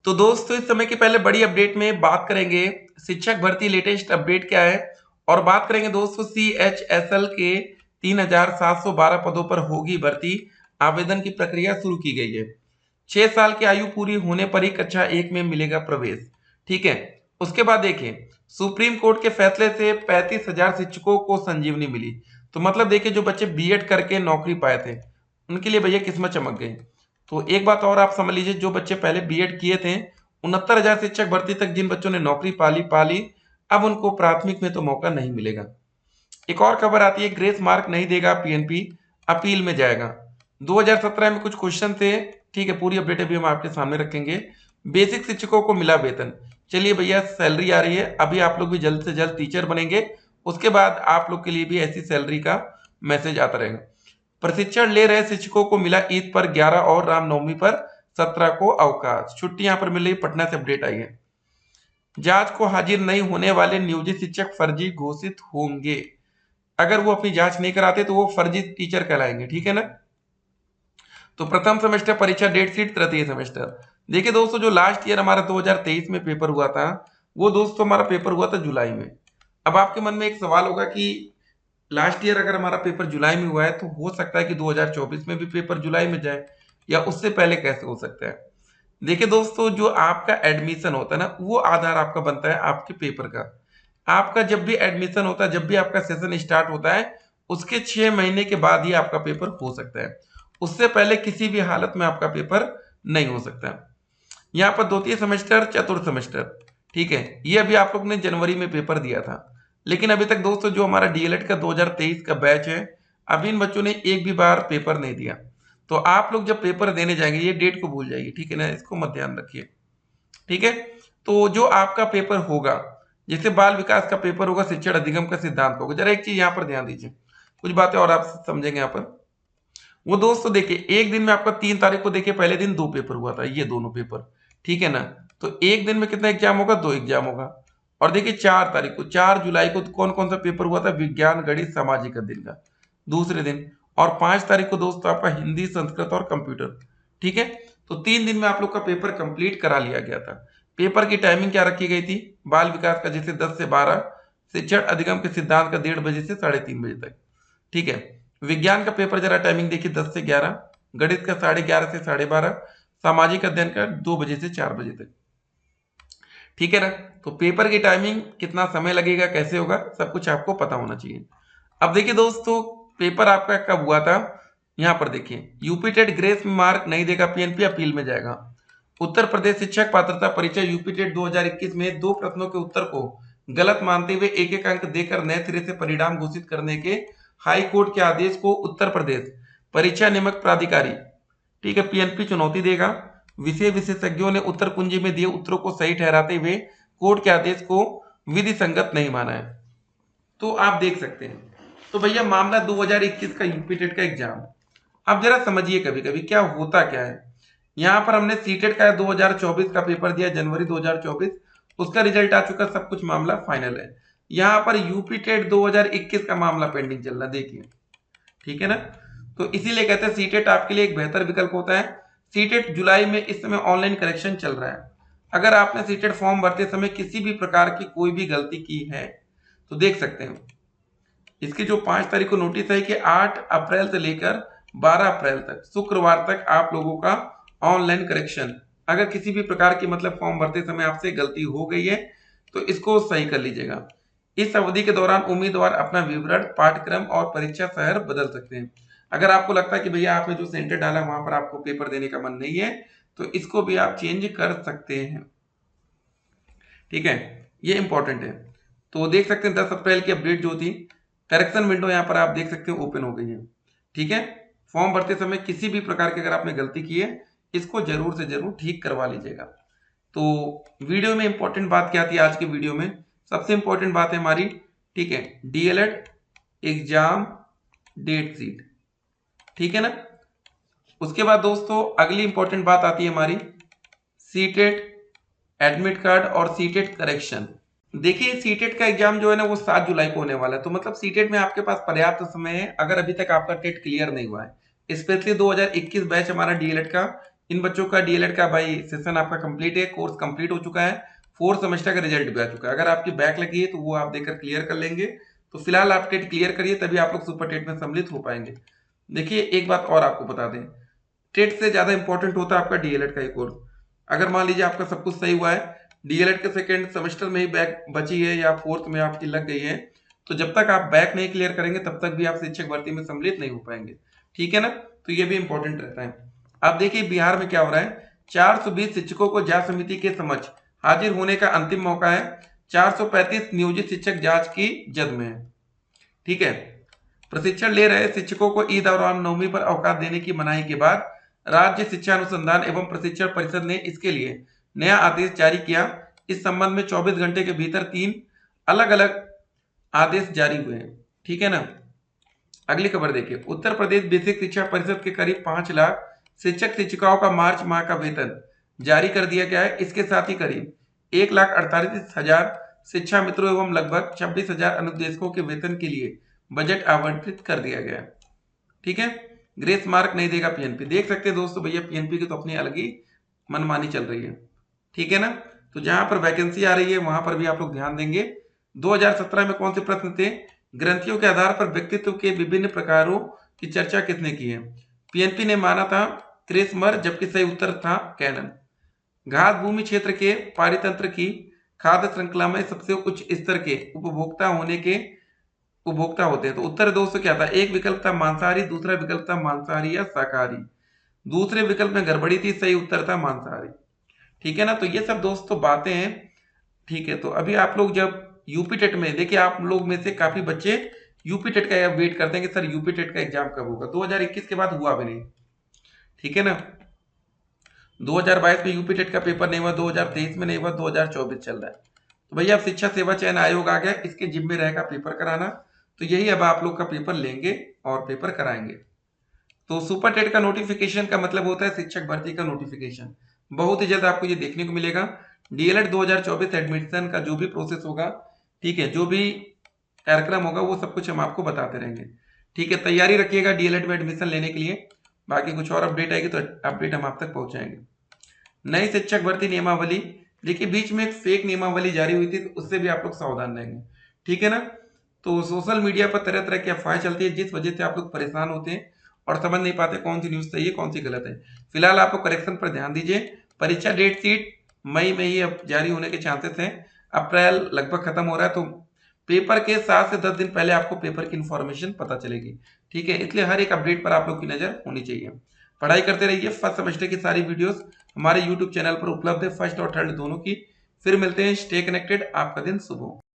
तो दोस्तों इस समय की पहले बड़ी अपडेट में बात करेंगे शिक्षक भर्ती लेटेस्ट अपडेट क्या है और बात करेंगे दोस्तों CHSL के 3712 पदों पर होगी भर्ती। आवेदन की प्रक्रिया शुरू की गई है। 6 साल की आयु पूरी होने पर ही कक्षा 1 में मिलेगा प्रवेश। ठीक है। उसके बाद देखिए सुप्रीम कोर्ट के फैसले से 35,000 शिक्षकों को संजीवनी मिली। तो मतलब देखिए जो बच्चे बीएड करके नौकरी पाए थे उनके लिए भैया किस्मत चमक गई। तो एक बात और आप समझ लीजिए, जो बच्चे पहले बीएड किए थे 69,000 शिक्षक भर्ती तक जिन बच्चों ने नौकरी पाली अब उनको प्राथमिक में तो मौका नहीं मिलेगा। एक और खबर आती है, ग्रेस मार्क नहीं देगा पीएनपी, अपील में जाएगा। 2017 में कुछ क्वेश्चन थे। ठीक है, पूरी अपडेट अभी हम आपके सामने रखेंगे। बेसिक शिक्षकों को मिला वेतन। चलिए भैया सैलरी आ रही है, अभी आप लोग भी जल्द से जल्द टीचर बनेंगे, उसके बाद आप लोग के लिए भी ऐसी सैलरी का मैसेज आता रहेगा। प्रशिक्षण ले रहे शिक्षकों को मिला ईद पर 11 और रामनवमी पर 17 को अवकाश। छुट्टी यहां पर मिल रही, पटना से अपडेट आई है। जांच को हाजिर नहीं होने वाले नियोजित शिक्षक फर्जी घोषित होंगे। अगर वो अपनी जांच नहीं कराते तो वो फर्जी टीचर कहलाएंगे। ठीक है ना। तो प्रथम सेमेस्टर परीक्षा डेट शीट, तृतीय सेमेस्टर। देखिए दोस्तों, जो लास्ट ईयर हमारा 2023 में पेपर हुआ था वो दोस्तों हमारा पेपर हुआ था जुलाई में। अब आपके मन में एक सवाल होगा कि लास्ट ईयर अगर हमारा पेपर जुलाई में हुआ है तो हो सकता है कि 2024 में भी पेपर जुलाई में जाए, या उससे पहले कैसे हो सकता है। देखिए दोस्तों, जो आपका एडमिशन होता है ना वो आधार आपका बनता है आपके पेपर का। आपका जब भी एडमिशन होता है, जब भी आपका सेशन स्टार्ट होता है, उसके 6 महीने के बाद ही आपका पेपर हो सकता है। उससे पहले किसी भी हालत में आपका पेपर नहीं हो सकता। यहाँ पर द्वितीय सेमेस्टर, चतुर्थ सेमेस्टर, ठीक है, ये अभी आप लोग ने जनवरी में पेपर दिया था। लेकिन अभी तक दोस्तों जो हमारा डीएलएड का 2023 का बैच है, अभी इन बच्चों ने एक भी बार पेपर नहीं दिया। तो आप लोग जब पेपर देने जाएंगे ये डेट को भूल जाइए, ठीक है ना, इसको मत ध्यान रखिए। ठीक है। तो जो आपका पेपर होगा, जैसे बाल विकास का पेपर होगा, शिक्षण अधिगम का सिद्धांत होगा। जरा एक चीज यहाँ पर ध्यान दीजिए, कुछ बातें और आप समझेंगे यहाँ पर। वो दोस्तों देखिए एक दिन में आपका 3 तारीख को देखिए पहले दिन 2 पेपर हुआ था, ये दोनों पेपर। ठीक है ना। तो एक दिन में कितना एग्जाम होगा, 2 एग्जाम होगा। और देखिए 4 तारीख को, 4 जुलाई को कौन कौन सा पेपर हुआ था, विज्ञान गणित सामाजिक अध्ययन का दूसरे दिन। और 5 तारीख को दोस्तों आपका हिंदी संस्कृत और कंप्यूटर। ठीक है। तो 3 दिन में आप लोग का पेपर कंप्लीट करा लिया गया था। पेपर की टाइमिंग क्या रखी गई थी, बाल विकास का जैसे 10 से 12, शिक्षण अधिगम के सिद्धांत का 1:30 से 3:30 बजे तक। ठीक है। विज्ञान का पेपर जरा टाइमिंग देखिए 10 से 11, गणित का 11:30 से 12:30, सामाजिक अध्ययन का 2 बजे से 4 बजे तक। ठीक है ना। तो पेपर की टाइमिंग, कितना समय लगेगा, कैसे होगा, सब कुछ आपको पता होना चाहिए। अब देखिए दोस्तों, पेपर आपका कब हुआ था, यहां पर देखिए यूपी टेट ग्रेस मार्क नहीं देगा पीएनपी, अपील में जाएगा। उत्तर प्रदेश शिक्षक पात्रता परीक्षा यूपी टेट 2021 में 2 प्रश्नों के उत्तर को गलत मानते हुए एक एक अंक देकर नए सिरे से परिणाम घोषित करने के हाई कोर्ट के आदेश को उत्तर प्रदेश परीक्षा नियामक प्राधिकारी, ठीक है, पीएनपी चुनौती देगा। विषय विशेषज्ञों ने उत्तर कुंजी में दिए उत्तरों को सही ठहराते हुए कोर्ट के आदेश को विधि संगत नहीं माना है। तो आप देख सकते हैं। तो भैया मामला 2021 का यूपी टेट का एग्जाम। अब जरा समझिए कभी कभी क्या होता क्या है। यहाँ पर हमने सीटेट का 2024 का पेपर दिया, जनवरी 2024, उसका रिजल्ट आ चुका, सब कुछ मामला फाइनल है। यहाँ पर यूपी टेट 2021 का मामला पेंडिंग चल रहा, देखिए। ठीक है ना। तो इसीलिए कहते हैं सीटेट आपके लिए एक बेहतर विकल्प होता है। सीटेट जुलाई में इस समय ऑनलाइन करेक्शन चल रहा है। अगर आपने सीटेट फॉर्म भरते समय किसी भी प्रकार की कोई भी गलती की है तो देख सकते हैं, इसकी जो 5 तारीख को नोटिस है कि 8 अप्रैल से लेकर 12 अप्रैल तक, शुक्रवार तक आप लोगों का ऑनलाइन करेक्शन। अगर किसी भी प्रकार की मतलब फॉर्म भरते समय आपसे गलती हो गई है तो इसको सही कर लीजिएगा। इस अवधि के दौरान उम्मीदवार अपना विवरण, पाठ्यक्रम और परीक्षा शहर बदल सकते हैं। अगर आपको लगता है कि भैया आपने जो सेंटर डाला वहां पर आपको पेपर देने का मन नहीं है तो इसको भी आप चेंज कर सकते हैं। ठीक है, ये इंपॉर्टेंट है। तो देख सकते हैं 10 अप्रैल की अपडेट जो थी, करेक्शन विंडो यहाँ पर आप देख सकते हैं ओपन हो गई है। ठीक है। फॉर्म भरते समय किसी भी प्रकार की अगर आपने गलती की है इसको जरूर से जरूर ठीक करवा लीजिएगा। तो वीडियो में इंपॉर्टेंट बात क्या थी आज की वीडियो में, सबसे इंपॉर्टेंट बात है हमारी, ठीक है, डीएलएड एग्जाम डेट शीट। ठीक है ना। उसके बाद दोस्तों अगली इंपॉर्टेंट बात आती है हमारी सीटेट एडमिट कार्ड और सीटेट करेक्शन। देखिए सीटेट का एग्जाम जो है ना वो 7 जुलाई को होने वाला है, तो मतलब सीटेट में आपके पास पर्याप्त समय है अगर अभी तक आपका टेट क्लियर नहीं हुआ है। स्पेशली 2021 बैच हमारा डीएलएड का इन बच्चों का डीएलएड का भाई सेशन आपका कंप्लीट है, कोर्स कंप्लीट हो चुका है, 4th सेमेस्टर का रिजल्ट भी आ चुका है। अगर आपकी बैक लगी है तो वो आप देकर क्लियर कर लेंगे। तो फिलहाल आप टेट क्लियर करिए, तभी आप लोग सुपर टेट में सम्मिलित हो पाएंगे। देखिए एक बात और आपको बता दें, टेट से ज्यादा इंपॉर्टेंट होता है आपका डीएलएड का ही कोर्स। अगर मान लीजिए आपका सब कुछ सही हुआ है, डीएलएड के सेकेंड सेमेस्टर में ही बैक बची है या 4th में आपकी लग गई है, तो जब तक आप बैक नहीं क्लियर करेंगे तब तक भी आप शिक्षक भर्ती में सम्मिलित नहीं हो पाएंगे। ठीक है ना, तो ये भी इंपॉर्टेंट रहता है। अब देखिए बिहार में क्या हो रहा है, 420 शिक्षकों को जांच समिति के समक्ष हाजिर होने का अंतिम मौका है। 435 नियोजित शिक्षक जांच की जद में है। ठीक है, प्रशिक्षण ले रहे शिक्षकों को ईद और रामनवमी पर अवकाश देने की मनाही के बाद राज्य शिक्षा अनुसंधान एवं प्रशिक्षण परिषद ने इसके लिए नया आदेश जारी किया। इस संबंध में 24 घंटे के भीतर 3 अलग अलग आदेश जारी हुए हैं। ठीक है ना, अगली खबर देखिए, उत्तर प्रदेश बेसिक शिक्षा परिषद के करीब 5 लाख शिक्षक शिक्षिकाओं का मार्च माह का वेतन जारी कर दिया गया है। इसके साथ ही करीब 1,48,000 शिक्षा मित्रों एवं लगभग 26,000 अनुदेशकों के वेतन के लिए बजट आवंटित कर दिया गया। ठीक है, ग्रेस मार्क नहीं देगा पीएनपी। देख सकते हैं दोस्तों, भैया पीएनपी की तो अपनी अलग ही मनमानी चल रही है। ठीक है ना, तो जहां पर वैकेंसी आ रही है वहां पर भी आप लोग ध्यान देंगे। 2017 में कौन से प्रश्न थे, ग्रंथियों के आधार पर व्यक्तित्व के विभिन्न प्रकारों की चर्चा किसने की है। पीएनपी ने माना था क्रेसमर, जबकि सही उत्तर था कैनन। घास भूमि क्षेत्र के पारितंत्र की खाद्य श्रृंखला में सबसे उच्च स्तर के उपभोक्ता होते हैं। तो उत्तर दोस्तों क्या था, एक विकल्प था मांसाहारी, दूसरा विकल्प था मांसाहारी या शाकाहारी, दूसरे विकल्प में गड़बड़ी थी, सही उत्तर था मांसाहारी। ठीक है ना, तो ये सब दोस्तों बातें हैं। ठीक है, तो अभी आप लोग जब यूपी टेट में, देखिए आप लोग में से काफी बच्चे यूपी टेट का वेट करते हैं कि सर यूपी टेट का एग्जाम कब होगा। 2021 के बाद हुआ भी नहीं। ठीक है ना, 2022 में यूपी टेट का पेपर नहीं हुआ, 2023 में नहीं हुआ, 2024 चल रहा है। तो भैया अब शिक्षा सेवा चयन आयोग आ गया, इसके जिम्मे रहेगा पेपर कराना। तो यही अब आप लोग का पेपर लेंगे और पेपर कराएंगे। तो सुपर टेट का नोटिफिकेशन का मतलब होता है शिक्षक भर्ती का नोटिफिकेशन। बहुत ही जल्द आपको ये देखने को मिलेगा। डीएलएड 2024 एडमिशन का जो भी प्रोसेस होगा, ठीक है, जो भी कार्यक्रम होगा वो सब कुछ हम आपको बताते रहेंगे। ठीक है, तैयारी रखिएगा डीएलएड में एडमिशन लेने के लिए। बाकी कुछ और अपडेट आएगी तो अपडेट हम आप तक पहुंचाएंगे। नई शिक्षक भर्ती नियमावली, देखिए बीच में एक फेक नियमावली जारी हुई थी, तो उससे भी आप लोग सावधान रहेंगे। ठीक है ना, तो सोशल मीडिया पर तरह तरह की अफवाहें चलती है, जिस वजह से आप लोग परेशान होते हैं और समझ नहीं पाते कौन सी न्यूज सही है कौन सी गलत है। फिलहाल आपको करेक्शन पर ध्यान दीजिए। परीक्षा डेट शीट मई में ही अब जारी होने के चांसेस हैं। अप्रैल लगभग खत्म हो रहा है, तो पेपर के 7 से 10 दिन पहले आपको पेपर की इंफॉर्मेशन पता चलेगी। ठीक है, इसलिए हर एक अपडेट पर आप लोग की नजर होनी चाहिए। पढ़ाई करते रहिए। फर्स्ट सेमेस्टर की सारी वीडियोस हमारे यूट्यूब चैनल पर उपलब्ध है, फर्स्ट और थर्ड दोनों की। फिर मिलते हैं, स्टे कनेक्टेड, आपका दिन शुभ हो।